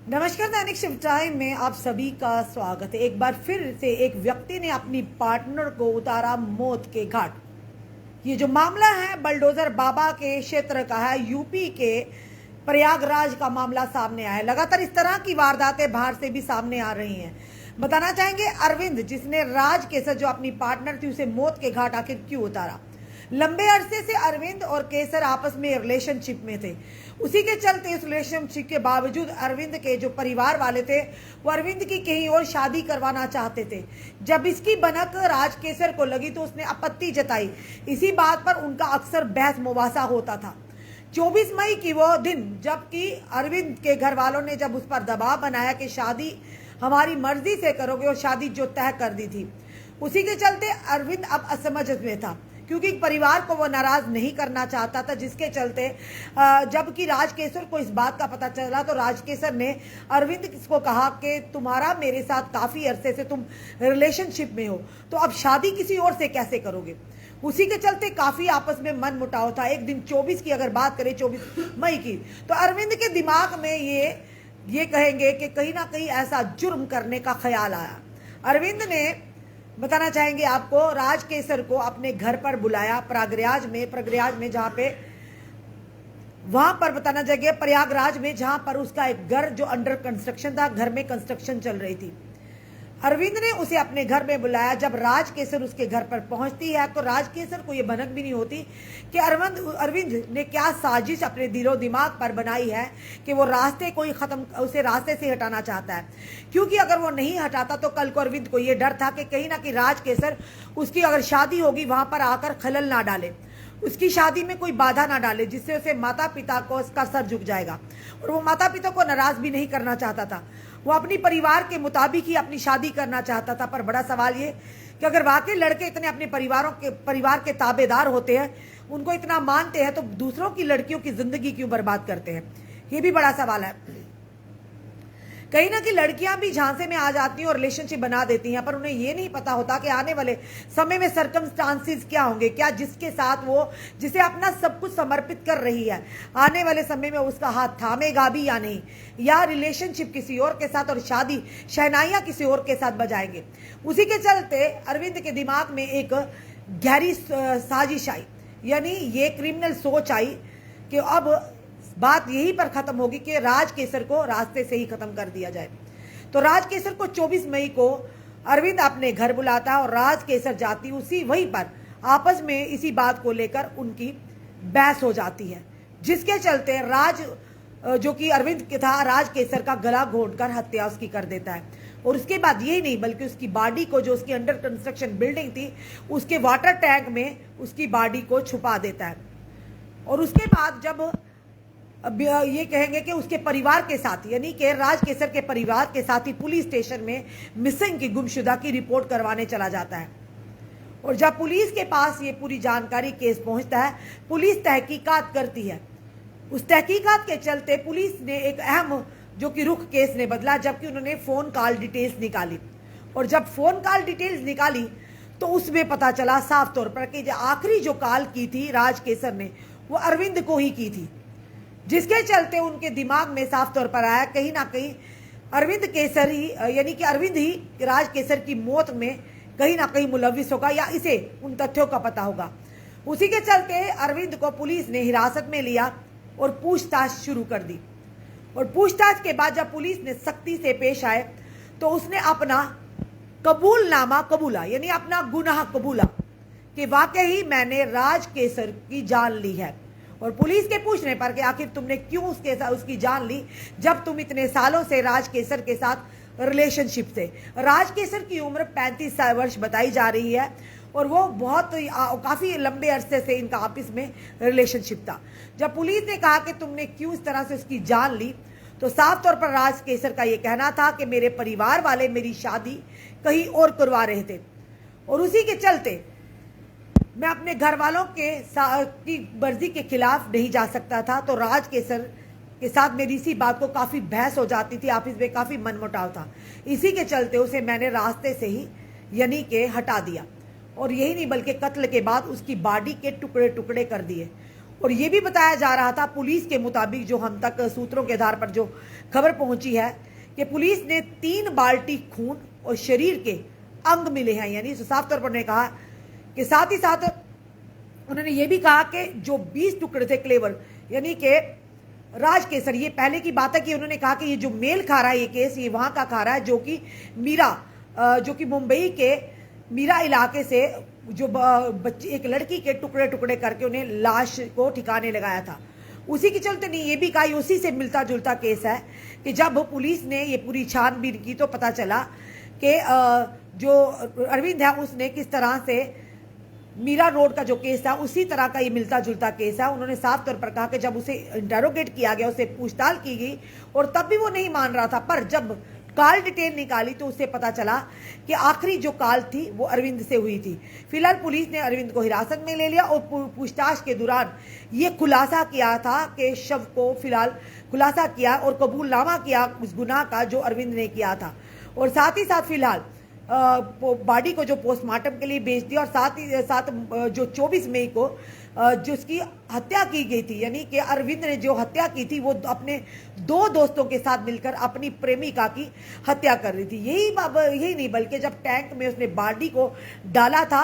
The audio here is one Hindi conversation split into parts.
नमस्कार। दैनिक शिव टाइम में आप सभी का स्वागत है। एक बार फिर से एक व्यक्ति ने अपनी पार्टनर को उतारा मौत के घाट। ये जो मामला है बलडोजर बाबा के क्षेत्र का है, यूपी के प्रयागराज का मामला सामने आया है। लगातार इस तरह की वारदातें बाहर से भी सामने आ रही हैं। बताना चाहेंगे अरविंद, जिसने राज केसर जो अपनी पार्टनर थी उसे मौत के घाट आखिर क्यों उतारा। लंबे अरसे से अरविंद और केसर आपस में रिलेशनशिप में थे। उसी के चलते इस रिलेशनशिप के बावजूद अरविंद के जो परिवार वाले थे वो अरविंद की कहीं और शादी करवाना चाहते थे। जब इसकी भनक राज केसर को लगी तो उसने आपत्ति जताई। इसी बात पर उनका अक्सर बहस मुबासा होता था। 24 मई की वो दिन जबकि अरविंद के घर वालों ने जब उस पर दबाव बनाया कि शादी हमारी मर्जी से करोगे और शादी जो तय कर दी थी, उसी के चलते अरविंद अब असमंजस में था, क्योंकि परिवार को वो नाराज नहीं करना चाहता था। जिसके चलते जबकि राजकेसर को इस बात का पता चला तो राजकेसर ने अरविंद को कहा कि तुम्हारा मेरे साथ काफ़ी अरसे से तुम रिलेशनशिप में हो, तो अब शादी किसी और से कैसे करोगे। उसी के चलते काफ़ी आपस में मन मुटाव था। एक दिन 24 की अगर बात करें, 24 मई की, तो अरविंद के दिमाग में ये कहेंगे कि कहीं ना कहीं ऐसा जुर्म करने का ख्याल आया। अरविंद ने, बताना चाहेंगे आपको, राज केसर को अपने घर पर बुलाया प्रयागराज में जहाँ पे वहां पर बताना चाहिए प्रयागराज में, जहां पर उसका एक घर जो अंडर कंस्ट्रक्शन था, घर में कंस्ट्रक्शन चल रही थी। अरविंद ने उसे अपने घर में बुलाया। जब राज केसर उसके घर पर पहुंचती है तो राज केसर को यह भनक भी नहीं होती कि अरविंद ने क्या साजिश अपने दिलो दिमाग पर बनाई है कि वो उसे रास्ते से हटाना चाहता है। क्योंकि अगर वो नहीं हटाता तो कल को अरविंद को यह डर था कि कहीं ना कहीं राज केसर उसकी अगर शादी होगी वहां पर आकर खलल ना डाले, उसकी शादी में कोई बाधा ना डाले, जिससे उसे माता पिता को उसका सर झुक जाएगा। और वो माता पिता को नाराज भी नहीं करना चाहता था। वो अपनी परिवार के मुताबिक ही अपनी शादी करना चाहता था। पर बड़ा सवाल ये कि अगर वाकई लड़के इतने अपने परिवार के ताबेदार होते हैं, उनको इतना मानते हैं, तो दूसरों की लड़कियों की जिंदगी क्यों बर्बाद करते हैं, ये भी बड़ा सवाल है। कहीं ना कहीं लड़कियां भी झांसे में आ जाती हैं और रिलेशनशिप बना देती हैं, पर उन्हें यह नहीं पता होता कि आने वाले समय में सर्कमस्टांसिस क्या होंगे। क्या जिसके साथ वो, जिसे अपना सब कुछ समर्पित कर रही है, आने वाले समय में उसका हाथ थामेगा भी या नहीं, या रिलेशनशिप किसी और के साथ और शादी शहनाइयां किसी और के साथ बजाएंगे। उसी के चलते अरविंद के दिमाग में एक गहरी साजिश आई, यानी ये क्रिमिनल सोच आई कि अब बात यहीं पर खत्म होगी कि राज केसर को रास्ते से ही खत्म कर दिया जाए। तो राज केसर को 24 मई को अरविंद अपने घर बुलाता और राज केसर जाती, उसी वहीं पर आपस में इसी बात को लेकर उनकी बहस हो जाती है। जिसके चलते जो कि अरविंद के था, राज केसर का गला घोंटकर हत्या उसकी कर देता है। और उसके बाद यही नहीं बल्कि उसकी बॉडी को, जो उसकी अंडर कंस्ट्रक्शन बिल्डिंग थी, उसके वाटर टैंक में उसकी बॉडी को छुपा देता है। और उसके बाद जब अब ये कहेंगे कि उसके परिवार के साथ, यानी कि राज केसर के परिवार के साथ ही पुलिस स्टेशन में मिसिंग की, गुमशुदा की रिपोर्ट करवाने चला जाता है। और जब पुलिस के पास ये पूरी जानकारी, केस पहुंचता है, पुलिस तहकीकात करती है। उस तहकीकात के चलते पुलिस ने एक अहम जो कि रुख केस ने बदला, जबकि उन्होंने फोन कॉल डिटेल्स निकाली। और जब फोन कॉल डिटेल्स निकाली तो उसमें पता चला साफ तौर पर कि आखिरी जो कॉल की थी राज केसर ने, वो अरविंद को ही की थी। जिसके चलते उनके दिमाग में साफ तौर पर आया कहीं ना कहीं अरविंद केसर ही, यानी कि अरविंद ही राज केसर की मौत में कहीं ना कहीं मुलविस होगा, या इसे उन तथ्यों का पता होगा। उसी के चलते अरविंद को पुलिस ने हिरासत में लिया और पूछताछ शुरू कर दी। और पूछताछ के बाद जब पुलिस ने सख्ती से पेश आए तो उसने अपना कबूलनामा कबूला, यानी अपना गुनाह कबूला कि वाकई मैंने राज केसर की जान ली है। और पुलिस के पूछने पर कि आखिर तुमने क्यों उसकी जान ली, जब तुम इतने सालों से राज केसर के साथ रिलेशनशिप थे। राज केसर की उम्र 35 वर्ष बताई जा रही है और वो काफ़ी लंबे अरसे से इनका आपस में रिलेशनशिप था। जब पुलिस ने कहा कि तुमने क्यों इस तरह से उसकी जान ली, तो साफ तौर पर राज केसर का ये कहना था कि मेरे परिवार वाले मेरी शादी कहीं और करवा रहे थे और उसी के चलते मैं अपने घर वालों की मर्जी के खिलाफ नहीं जा सकता था। तो राज केसर के साथ मेरी इसी बात को काफ़ी बहस हो जाती थी, आपस में काफ़ी मनमुटाव था। इसी के चलते उसे मैंने रास्ते से ही यानी कि हटा दिया। और यही नहीं बल्कि कत्ल के बाद उसकी बॉडी के टुकड़े टुकड़े कर दिए। और ये भी बताया जा रहा था पुलिस के मुताबिक, जो हम तक सूत्रों के आधार पर जो खबर पहुंची है, कि पुलिस ने 3 बाल्टी खून और शरीर के अंग मिले हैं। यानी साफ तौर पर उन्होंने कहा कि साथ ही साथ उन्होंने ये भी कहा कि जो 20 टुकड़े थे क्लेवर यानी कि राज केसर, ये पहले की बात है कि उन्होंने कहा कि ये जो मेल खा रहा है ये केस, ये वहां का खा रहा है जो कि जो कि मुंबई के मीरा इलाके से जो बच्चे एक लड़की के टुकड़े टुकड़े करके उन्हें लाश को ठिकाने लगाया था, उसी के चलते नहीं ये भी कहा उसी से मिलता जुलता केस है कि जब पुलिस ने ये पूरी छानबीन की तो पता चला कि जो अरविंद है उसने किस तरह से मीरा रोड का जो केस था उसी तरह का ये मिलता जुलता केस है। उन्होंने साफ तौर पर कहा कि जब उसे इंटेरोगेट किया गया, उसे पूछताछ की गई और तब भी वो नहीं मान रहा था, पर जब कॉल डिटेल निकाली तो उससे पता चला कि आखिरी जो कॉल थी वो अरविंद से हुई थी। फिलहाल पुलिस ने अरविंद को हिरासत में ले लिया और पूछताछ के दौरान ये खुलासा किया था कि शव को फिलहाल खुलासा किया और कबूलनामा किया उस गुनाह का जो अरविंद ने किया था, और साथ ही साथ फिलहाल बॉडी को जो पोस्टमार्टम के लिए भेज दिया, और साथ ही साथ जो 24 मई को जिसकी हत्या की गई थी, यानी कि अरविंद ने जो हत्या की थी वो अपने 2 दोस्तों के साथ मिलकर अपनी प्रेमिका की हत्या कर रही थी। यही नहीं बल्कि जब टैंक में उसने बॉडी को डाला था,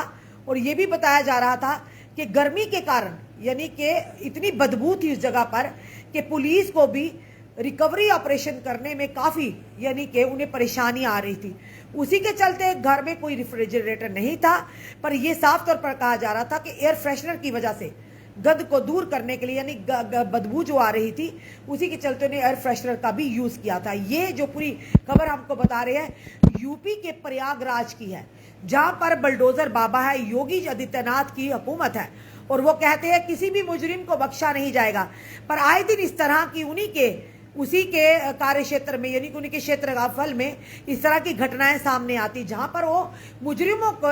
और ये भी बताया जा रहा था कि गर्मी के कारण यानी कि इतनी बदबू थी उस जगह पर कि पुलिस को भी रिकवरी ऑपरेशन करने में काफ़ी यानी कि उन्हें परेशानी आ रही थी। उसी के चलते घर में कोई रेफ्रिजरेटर नहीं था, पर यह साफ तौर पर कहा जा रहा था कि एयर फ्रेशनर की वजह से गंध को दूर करने के लिए यानी बदबू जो आ रही थी उसी के चलते उन्हें एयर फ्रेशनर का भी यूज़ किया था। ये जो पूरी खबर हमको बता रहे हैं यूपी के प्रयागराज की है, जहां पर बलडोजर बाबा है, योगी आदित्यनाथ की हुकूमत है, और वो कहते हैं किसी भी मुजरिम को बख्शा नहीं जाएगा। पर आए दिन इस तरह की उसी के कार्य क्षेत्र में यानी कि उन्हीं के क्षेत्र का फल में इस तरह की घटनाएं सामने आती, जहां पर वो मुजरिमों को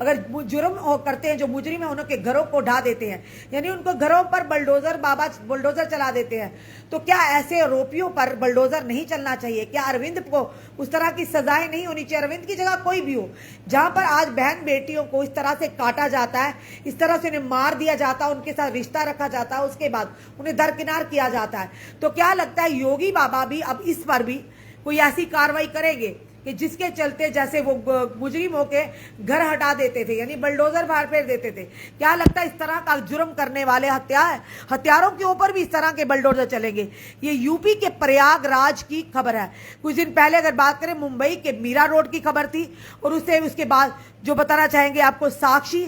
अगर जुर्म करते हैं, जो मुजरिम है उनके घरों को ढा देते हैं, यानी उनको घरों पर बुलडोजर चला देते हैं। तो क्या ऐसे आरोपियों पर बुलडोजर नहीं चलना चाहिए? क्या अरविंद को उस तरह की सजाएं नहीं होनी चाहिए? अरविंद की जगह कोई भी हो, जहां पर आज बहन बेटियों को इस तरह से काटा जाता है, इस तरह से उन्हें मार दिया जाता है, उनके साथ रिश्ता रखा जाता है, उसके बाद उन्हें दरकिनार किया जाता है, तो क्या लगता है योगी बाबा भी अब इस पर भी कोई ऐसी कार्रवाई करेंगे कि जिसके चलते जैसे वो मुजरिमों के घर हटा देते थे यानी बुलडोजर बाहर फेर देते थे, क्या लगता है इस तरह का जुर्म करने वाले हत्यारों के ऊपर भी इस तरह के बुलडोजर चलेंगे? ये यूपी के प्रयागराज की खबर है। कुछ दिन पहले अगर बात करें मुंबई के मीरा रोड की खबर थी, और उसके बाद जो बताना चाहेंगे आपको साक्षी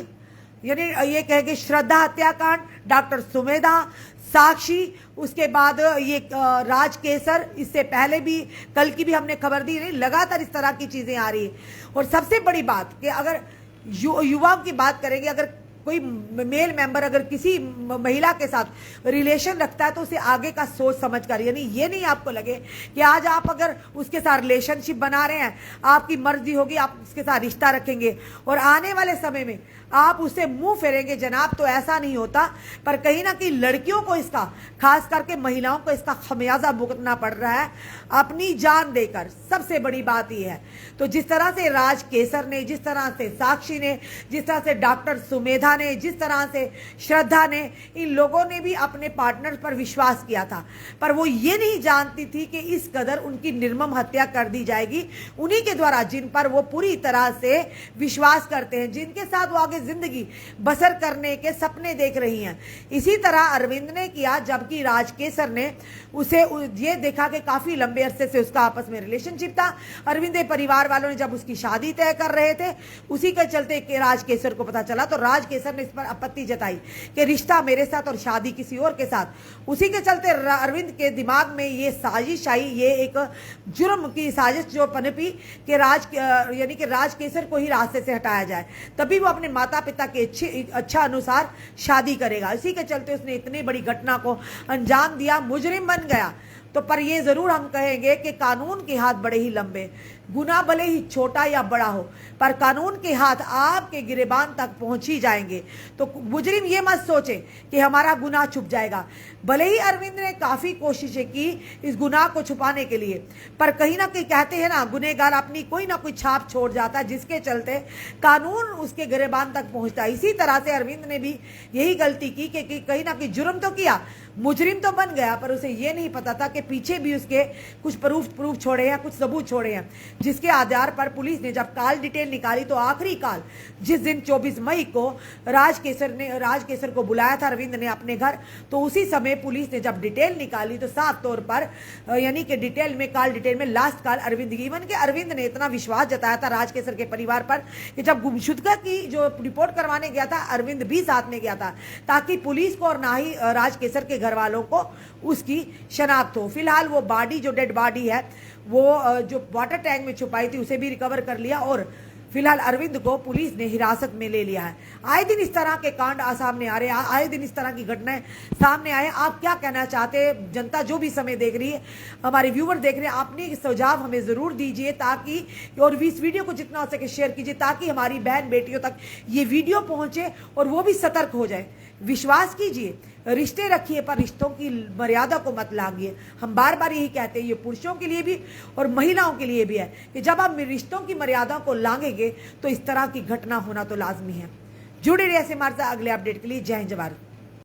यानी ये कहेंगे श्रद्धा हत्याकांड, डॉक्टर सुमेधा, साक्षी, उसके बाद ये राज केसर, इससे पहले भी कल की भी हमने खबर दी, नहीं लगातार इस तरह की चीजें आ रही है। और सबसे बड़ी बात कि अगर युवाओं की बात करेंगे, अगर कोई मेल मेंबर अगर किसी महिला के साथ रिलेशन रखता है तो उसे आगे का सोच समझ कर, यानी ये नहीं आपको लगे कि आज आप अगर उसके साथ रिलेशनशिप बना रहे हैं, आपकी मर्जी होगी आप उसके साथ रिश्ता रखेंगे और आने वाले समय में आप उससे मुंह फेरेंगे, जनाब, तो ऐसा नहीं होता। पर कहीं ना कहीं लड़कियों को इसका, खास करके महिलाओं को इसका खमियाजा भुगतना पड़ रहा है अपनी जान देकर। सबसे बड़ी बात यह है, तो जिस तरह से राज केसर ने, जिस तरह से साक्षी ने, जिस तरह से डॉक्टर सुमेधा ने, जिस तरह से श्रद्धा ने, इन लोगों ने भी अपने पार्टनर पर विश्वास किया था, पर वो ये नहीं जानती थी कि इस कदर उनकी निर्मम हत्या कर दी जाएगी उन्हीं के द्वारा जिन पर वो पूरी तरह से विश्वास करते हैं, जिनके साथ वो आगे जिंदगी बसर करने के सपने देख रही हैं। इसी तरह अरविंद ने किया, जबकि राज केसर ने उसे ये देखा कि काफी लंबे अरसे से उसका आपस में रिलेशनशिप था। अरविंद के परिवार वालों ने जब उसकी शादी तय कर रहे थे, उसी के चलते कि राज केसर को पता चला तो राज केसर ने इस पर आपत्ति जताई कि रिश्ता मेरे साथ और शादी किसी और के साथ। उसी के चलते अरविंद के दिमाग में ये साजिश आई, ये एक जुर्म की साजिश जो पनपी कि यानी कि राज केसर को ही रास्ते से हटाया जाए, तभी वो अपने माता पिता के अच्छा अनुसार शादी करेगा। इसी के चलते उसने इतनी बड़ी घटना को अंजाम दिया, मुजरिम बन गया। तो पर ये जरूर हम कहेंगे कि कानून के हाथ बड़े ही लंबे, गुनाह भले ही छोटा या बड़ा हो, पर कानून के हाथ आपके गिरेबान तक पहुंच ही जाएंगे। तो मुजरिम ये मत सोचे कि हमारा गुनाह छुप जाएगा। भले ही अरविंद ने काफी कोशिशें की इस गुनाह को छुपाने के लिए, पर कहीं ना कहीं कहते हैं ना, गुनहगार अपनी कोई ना कोई छाप छोड़ जाता है, जिसके चलते कानून उसके गिरेबान तक पहुंचता है। इसी तरह से अरविंद ने भी यही गलती की कि कहीं ना कहीं जुर्म तो किया, मुजरिम तो बन गया, पर उसे ये नहीं पता था कि पीछे भी उसके कुछ प्रूफ छोड़े हैं, कुछ सबूत छोड़े हैं, जिसके आधार पर पुलिस ने जब कॉल डिटेल निकाली तो आखिरी कॉल जिस दिन 24 मई को राजकेसर को बुलाया था अरविंद ने अपने घर, तो उसी समय पुलिस ने जब डिटेल निकाली तो साफ तौर पर यानी कि डिटेल में लास्ट कॉल अरविंद की। इवन के अरविंद ने इतना विश्वास जताया था राजकेसर के परिवार पर कि जब गुमशुदगी की जो रिपोर्ट करवाने गया था, अरविंद भी साथ में गया था, ताकि पुलिस को और ना ही राजकेसर के घर वालों को उसकी शनाख्त हो। फिलहाल वो बॉडी, जो डेड बॉडी है, वो जो वाटर टैंक में छुपाई थी, उसे भी रिकवर कर लिया और फिलहाल अरविंद को पुलिस ने हिरासत में ले लिया है। आए दिन इस तरह के कांड सामने आ रहे हैं, आए दिन इस तरह की घटनाएं सामने आए। आप क्या कहना चाहते हैं? जनता जो भी समय देख रही है, हमारे व्यूवर देख रहे हैं, अपने सुझाव हमें जरूर दीजिए, ताकि और इस वीडियो को जितना हो सके शेयर कीजिए, ताकि हमारी बहन बेटियों तक ये वीडियो पहुंचे और वो भी सतर्क हो जाए। विश्वास कीजिए, रिश्ते रखिए, पर रिश्तों की मर्यादा को मत लांघिए। हम बार बार यही कहते हैं, ये पुरुषों के लिए भी और महिलाओं के लिए भी है कि जब आप रिश्तों की मर्यादा को लांघेंगे तो इस तरह की घटना होना तो लाजमी है। जुड़े रहिए ऐसे हमारे साथ अगले अपडेट के लिए। जय हिंद, जय भारत।